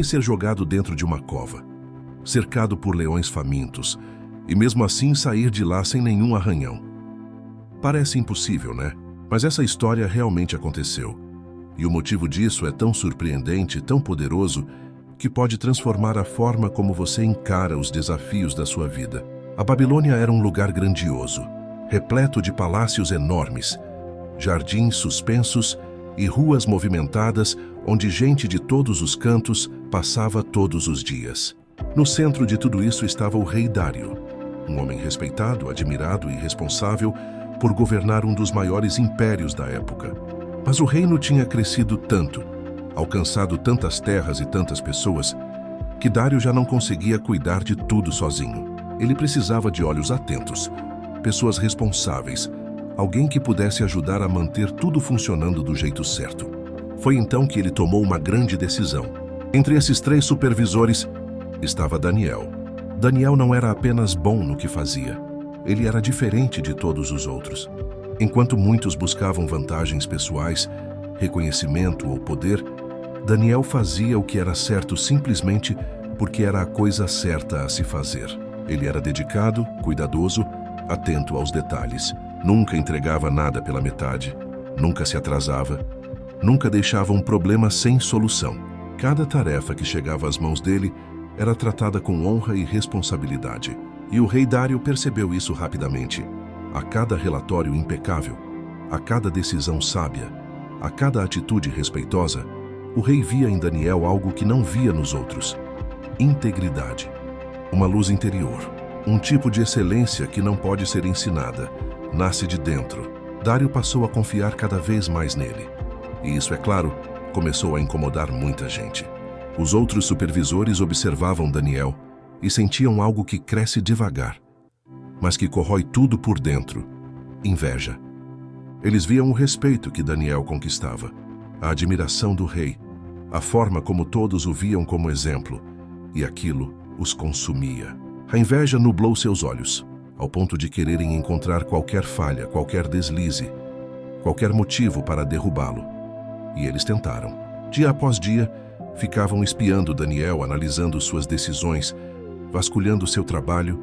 Imagine ser jogado dentro de uma cova, cercado por leões famintos, e mesmo assim sair de lá sem nenhum arranhão. Parece impossível, né? Mas essa história realmente aconteceu. E o motivo disso é tão surpreendente, tão poderoso, que pode transformar a forma como você encara os desafios da sua vida. A Babilônia era um lugar grandioso, repleto de palácios enormes, jardins suspensos e ruas movimentadas onde gente de todos os cantos passava todos os dias. No centro de tudo isso estava o rei Dário, um homem respeitado, admirado e responsável por governar um dos maiores impérios da época. Mas o reino tinha crescido tanto, alcançado tantas terras e tantas pessoas, que Dário já não conseguia cuidar de tudo sozinho. Ele precisava de olhos atentos, pessoas responsáveis, alguém que pudesse ajudar a manter tudo funcionando do jeito certo. Foi então que ele tomou uma grande decisão. Entre esses 3 supervisores estava Daniel. Daniel não era apenas bom no que fazia, ele era diferente de todos os outros. Enquanto muitos buscavam vantagens pessoais, reconhecimento ou poder, Daniel fazia o que era certo simplesmente porque era a coisa certa a se fazer. Ele era dedicado, cuidadoso, atento aos detalhes. Nunca entregava nada pela metade, nunca se atrasava, nunca deixava um problema sem solução. Cada tarefa que chegava às mãos dele era tratada com honra e responsabilidade. E o rei Dário percebeu isso rapidamente. A cada relatório impecável, a cada decisão sábia, a cada atitude respeitosa, o rei via em Daniel algo que não via nos outros: integridade, uma luz interior, um tipo de excelência que não pode ser ensinada, nasce de dentro. Dário passou a confiar cada vez mais nele. E isso, é claro, começou a incomodar muita gente. Os outros supervisores observavam Daniel e sentiam algo que cresce devagar, mas que corrói tudo por dentro: inveja. Eles viam o respeito que Daniel conquistava, a admiração do rei, a forma como todos o viam como exemplo, e aquilo os consumia. A inveja nublou seus olhos, ao ponto de quererem encontrar qualquer falha, qualquer deslize, qualquer motivo para derrubá-lo. E eles tentaram. Dia após dia, ficavam espiando Daniel, analisando suas decisões, vasculhando seu trabalho,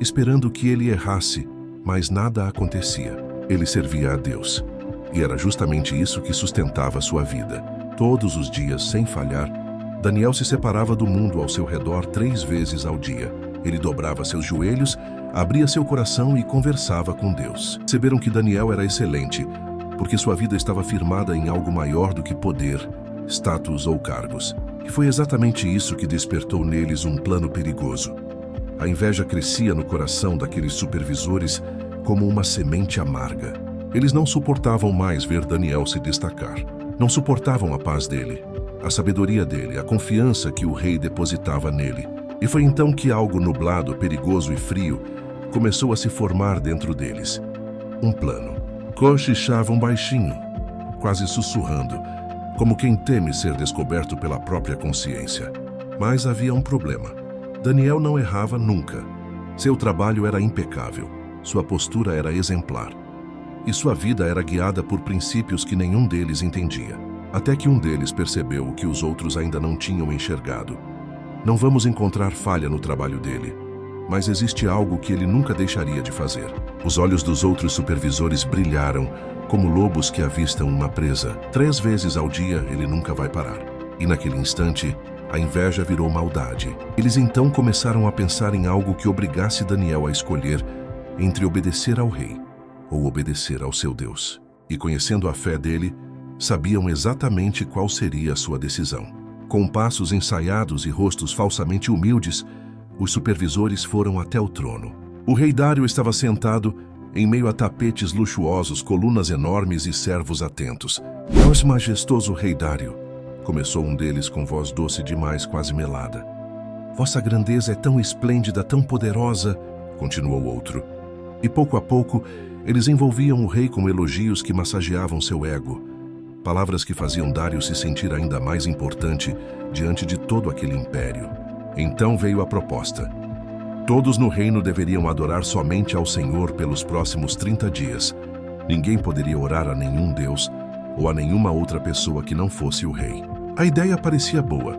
esperando que ele errasse, mas nada acontecia. Ele servia a Deus, e era justamente isso que sustentava sua vida. Todos os dias, sem falhar, Daniel se separava do mundo ao seu redor 3 vezes ao dia. Ele dobrava seus joelhos, abria seu coração e conversava com Deus. Perceberam que Daniel era excelente, porque sua vida estava firmada em algo maior do que poder, status ou cargos. E foi exatamente isso que despertou neles um plano perigoso. A inveja crescia no coração daqueles supervisores como uma semente amarga. Eles não suportavam mais ver Daniel se destacar. Não suportavam a paz dele, a sabedoria dele, a confiança que o rei depositava nele. E foi então que algo nublado, perigoso e frio começou a se formar dentro deles. Um plano. Cochichavam baixinho, quase sussurrando, como quem teme ser descoberto pela própria consciência. Mas havia um problema. Daniel não errava nunca. Seu trabalho era impecável, sua postura era exemplar. E sua vida era guiada por princípios que nenhum deles entendia. Até que um deles percebeu o que os outros ainda não tinham enxergado. Não vamos encontrar falha no trabalho dele, mas existe algo que ele nunca deixaria de fazer. Os olhos dos outros supervisores brilharam, como lobos que avistam uma presa. 3 vezes ao dia ele nunca vai parar. E naquele instante, a inveja virou maldade. Eles então começaram a pensar em algo que obrigasse Daniel a escolher entre obedecer ao rei ou obedecer ao seu Deus. E conhecendo a fé dele, sabiam exatamente qual seria a sua decisão. Com passos ensaiados e rostos falsamente humildes, os supervisores foram até o trono. O rei Dário estava sentado em meio a tapetes luxuosos, colunas enormes e servos atentos. "Nosso majestoso rei Dário", começou um deles com voz doce demais, quase melada. "Vossa grandeza é tão esplêndida, tão poderosa", continuou outro. E pouco a pouco, eles envolviam o rei com elogios que massageavam seu ego. Palavras que faziam Dário se sentir ainda mais importante diante de todo aquele império. Então veio a proposta. Todos no reino deveriam adorar somente ao Senhor pelos próximos 30 dias. Ninguém poderia orar a nenhum deus ou a nenhuma outra pessoa que não fosse o rei. A ideia parecia boa,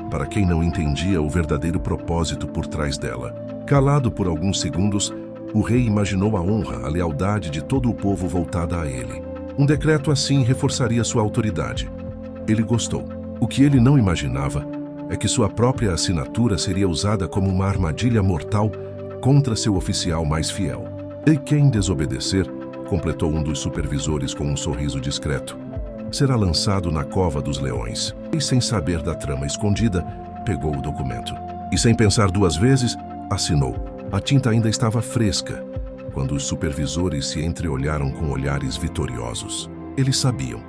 para quem não entendia o verdadeiro propósito por trás dela. Calado por alguns segundos, o rei imaginou a honra, a lealdade de todo o povo voltada a ele. Um decreto assim reforçaria sua autoridade. Ele gostou. O que ele não imaginava é que sua própria assinatura seria usada como uma armadilha mortal contra seu oficial mais fiel. E quem desobedecer, completou um dos supervisores com um sorriso discreto, será lançado na cova dos leões. E sem saber da trama escondida, pegou o documento. E sem pensar duas vezes, assinou. A tinta ainda estava fresca, quando os supervisores se entreolharam com olhares vitoriosos. Eles sabiam.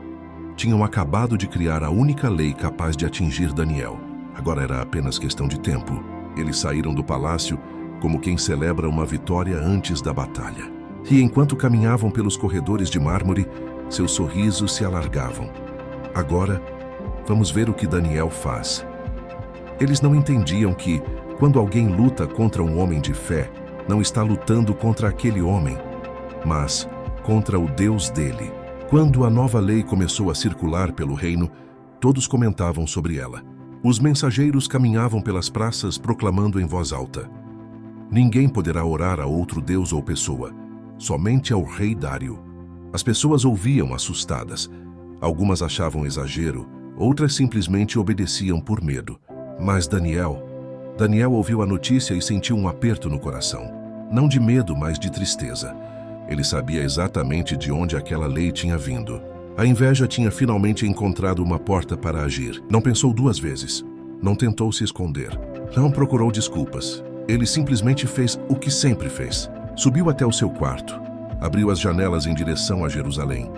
Tinham acabado de criar a única lei capaz de atingir Daniel. Agora era apenas questão de tempo. Eles saíram do palácio como quem celebra uma vitória antes da batalha. E enquanto caminhavam pelos corredores de mármore, seus sorrisos se alargavam. Agora, vamos ver o que Daniel faz. Eles não entendiam que, quando alguém luta contra um homem de fé, não está lutando contra aquele homem, mas contra o Deus dele. Quando a nova lei começou a circular pelo reino, todos comentavam sobre ela. Os mensageiros caminhavam pelas praças proclamando em voz alta: ninguém poderá orar a outro Deus ou pessoa, somente ao rei Dário. As pessoas ouviam assustadas. Algumas achavam exagero, outras simplesmente obedeciam por medo. Mas Daniel ouviu a notícia e sentiu um aperto no coração. Não de medo, mas de tristeza. Ele sabia exatamente de onde aquela lei tinha vindo. A inveja tinha finalmente encontrado uma porta para agir. Não pensou duas vezes. Não tentou se esconder. Não procurou desculpas. Ele simplesmente fez o que sempre fez. Subiu até o seu quarto. Abriu as janelas em direção a Jerusalém.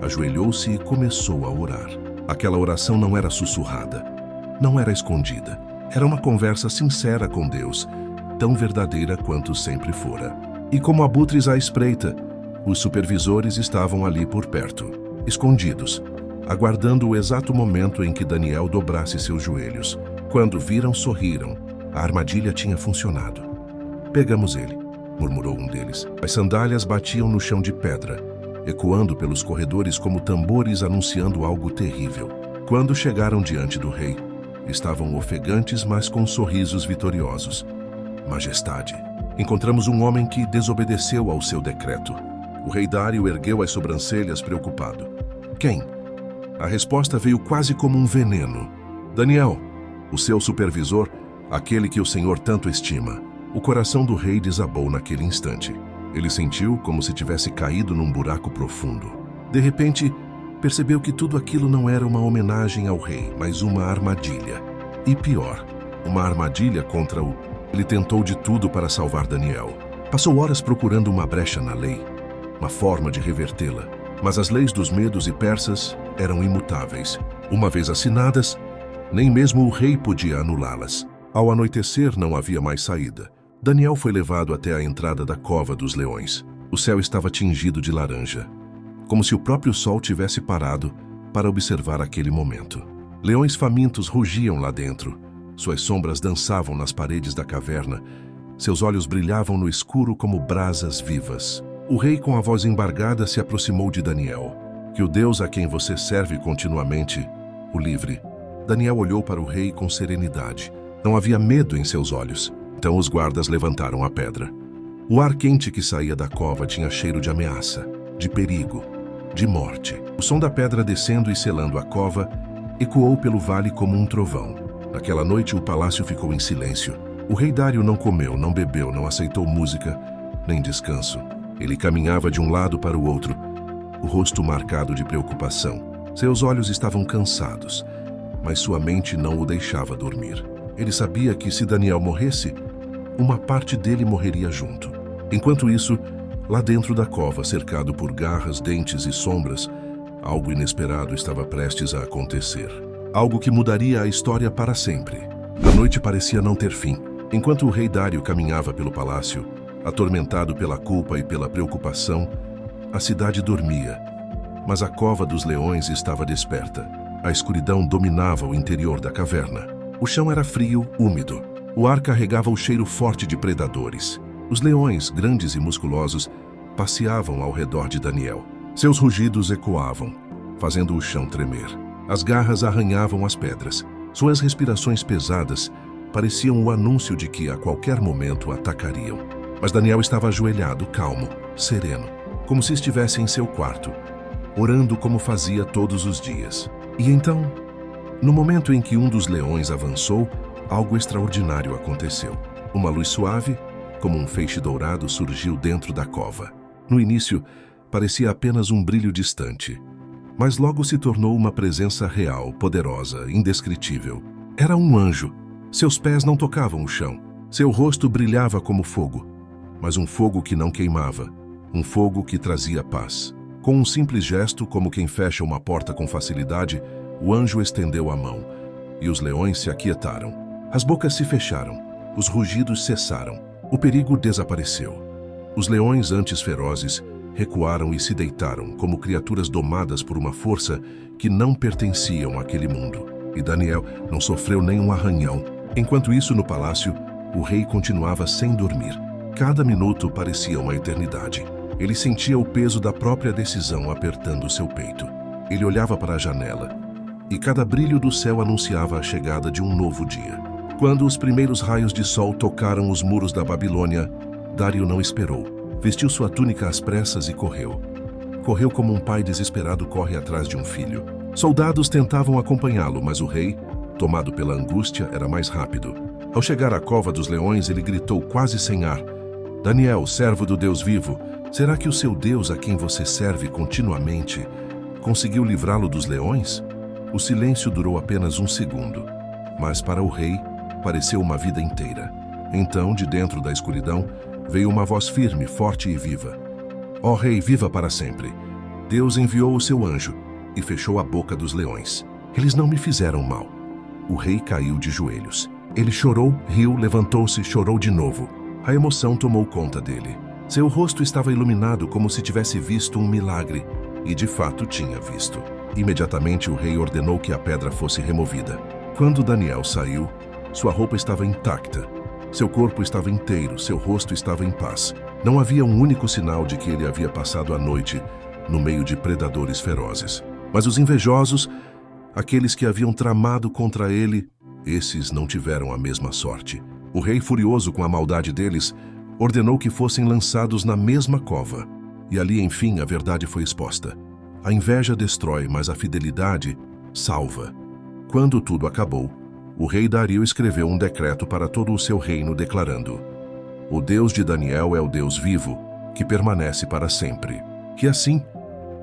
Ajoelhou-se e começou a orar. Aquela oração não era sussurrada. Não era escondida. Era uma conversa sincera com Deus, tão verdadeira quanto sempre fora. E como abutres à espreita, os supervisores estavam ali por perto, escondidos, aguardando o exato momento em que Daniel dobrasse seus joelhos. Quando viram, sorriram. A armadilha tinha funcionado. Pegamos ele, murmurou um deles. As sandálias batiam no chão de pedra, ecoando pelos corredores como tambores anunciando algo terrível. Quando chegaram diante do rei, estavam ofegantes, mas com sorrisos vitoriosos. Majestade, encontramos um homem que desobedeceu ao seu decreto. O rei Dário ergueu as sobrancelhas preocupado. Quem? A resposta veio quase como um veneno. Daniel, o seu supervisor, aquele que o Senhor tanto estima. O coração do rei desabou naquele instante. Ele sentiu como se tivesse caído num buraco profundo. De repente, percebeu que tudo aquilo não era uma homenagem ao rei, mas uma armadilha. E pior, uma armadilha contra o... Ele tentou de tudo para salvar Daniel. Passou horas procurando uma brecha na lei, uma forma de revertê-la. Mas as leis dos medos e persas eram imutáveis. Uma vez assinadas, nem mesmo o rei podia anulá-las. Ao anoitecer, não havia mais saída. Daniel foi levado até a entrada da cova dos leões. O céu estava tingido de laranja, como se o próprio sol tivesse parado para observar aquele momento. Leões famintos rugiam lá dentro. Suas sombras dançavam nas paredes da caverna. Seus olhos brilhavam no escuro como brasas vivas. O rei, com a voz embargada, se aproximou de Daniel. Que o Deus a quem você serve continuamente o livre. Daniel olhou para o rei com serenidade. Não havia medo em seus olhos. Então os guardas levantaram a pedra. O ar quente que saía da cova tinha cheiro de ameaça, de perigo, de morte. O som da pedra descendo e selando a cova ecoou pelo vale como um trovão. Naquela noite o palácio ficou em silêncio. O rei Dário não comeu, não bebeu, não aceitou música, nem descanso. Ele caminhava de um lado para o outro, o rosto marcado de preocupação. Seus olhos estavam cansados, mas sua mente não o deixava dormir. Ele sabia que se Daniel morresse, uma parte dele morreria junto. Enquanto isso, lá dentro da cova, cercado por garras, dentes e sombras, algo inesperado estava prestes a acontecer. Algo que mudaria a história para sempre. A noite parecia não ter fim. Enquanto o rei Dário caminhava pelo palácio, atormentado pela culpa e pela preocupação, a cidade dormia. Mas a cova dos leões estava desperta. A escuridão dominava o interior da caverna. O chão era frio, úmido. O ar carregava o cheiro forte de predadores. Os leões, grandes e musculosos, passeavam ao redor de Daniel. Seus rugidos ecoavam, fazendo o chão tremer. As garras arranhavam as pedras. Suas respirações pesadas pareciam o anúncio de que a qualquer momento atacariam. Mas Daniel estava ajoelhado, calmo, sereno, como se estivesse em seu quarto, orando como fazia todos os dias. E então, no momento em que um dos leões avançou, algo extraordinário aconteceu. Uma luz suave, como um feixe dourado, surgiu dentro da cova. No início, parecia apenas um brilho distante, mas logo se tornou uma presença real, poderosa, indescritível. Era um anjo. Seus pés não tocavam o chão. Seu rosto brilhava como fogo, mas um fogo que não queimava, um fogo que trazia paz. Com um simples gesto, como quem fecha uma porta com facilidade, o anjo estendeu a mão, e os leões se aquietaram. As bocas se fecharam, os rugidos cessaram, o perigo desapareceu. Os leões, antes ferozes, recuaram e se deitaram como criaturas domadas por uma força que não pertenciam àquele mundo. E Daniel não sofreu nenhum arranhão. Enquanto isso, no palácio, o rei continuava sem dormir. Cada minuto parecia uma eternidade. Ele sentia o peso da própria decisão apertando seu peito. Ele olhava para a janela, e cada brilho do céu anunciava a chegada de um novo dia. Quando os primeiros raios de sol tocaram os muros da Babilônia, Dário não esperou. Vestiu sua túnica às pressas e correu. Correu como um pai desesperado corre atrás de um filho. Soldados tentavam acompanhá-lo, mas o rei, tomado pela angústia, era mais rápido. Ao chegar à cova dos leões, ele gritou quase sem ar: Daniel, servo do Deus vivo, será que o seu Deus, a quem você serve continuamente, conseguiu livrá-lo dos leões? O silêncio durou apenas um segundo, mas para o rei pareceu uma vida inteira. Então, de dentro da escuridão, veio uma voz firme, forte e viva. Ó rei, viva para sempre. Deus enviou o seu anjo e fechou a boca dos leões. Eles não me fizeram mal. O rei caiu de joelhos. Ele chorou, riu, levantou-se e chorou de novo. A emoção tomou conta dele. Seu rosto estava iluminado como se tivesse visto um milagre, e de fato tinha visto. Imediatamente o rei ordenou que a pedra fosse removida. Quando Daniel saiu, sua roupa estava intacta. Seu corpo estava inteiro, seu rosto estava em paz. Não havia um único sinal de que ele havia passado a noite no meio de predadores ferozes. Mas os invejosos, aqueles que haviam tramado contra ele, esses não tiveram a mesma sorte. O rei, furioso com a maldade deles, ordenou que fossem lançados na mesma cova. E ali, enfim, a verdade foi exposta. A inveja destrói, mas a fidelidade salva. Quando tudo acabou, o rei Dario escreveu um decreto para todo o seu reino, declarando: o Deus de Daniel é o Deus vivo, que permanece para sempre. E assim,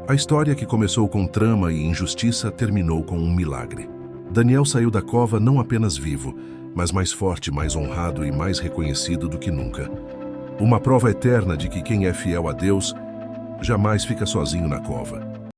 a história que começou com trama e injustiça terminou com um milagre. Daniel saiu da cova não apenas vivo, mas mais forte, mais honrado e mais reconhecido do que nunca. Uma prova eterna de que quem é fiel a Deus jamais fica sozinho na cova.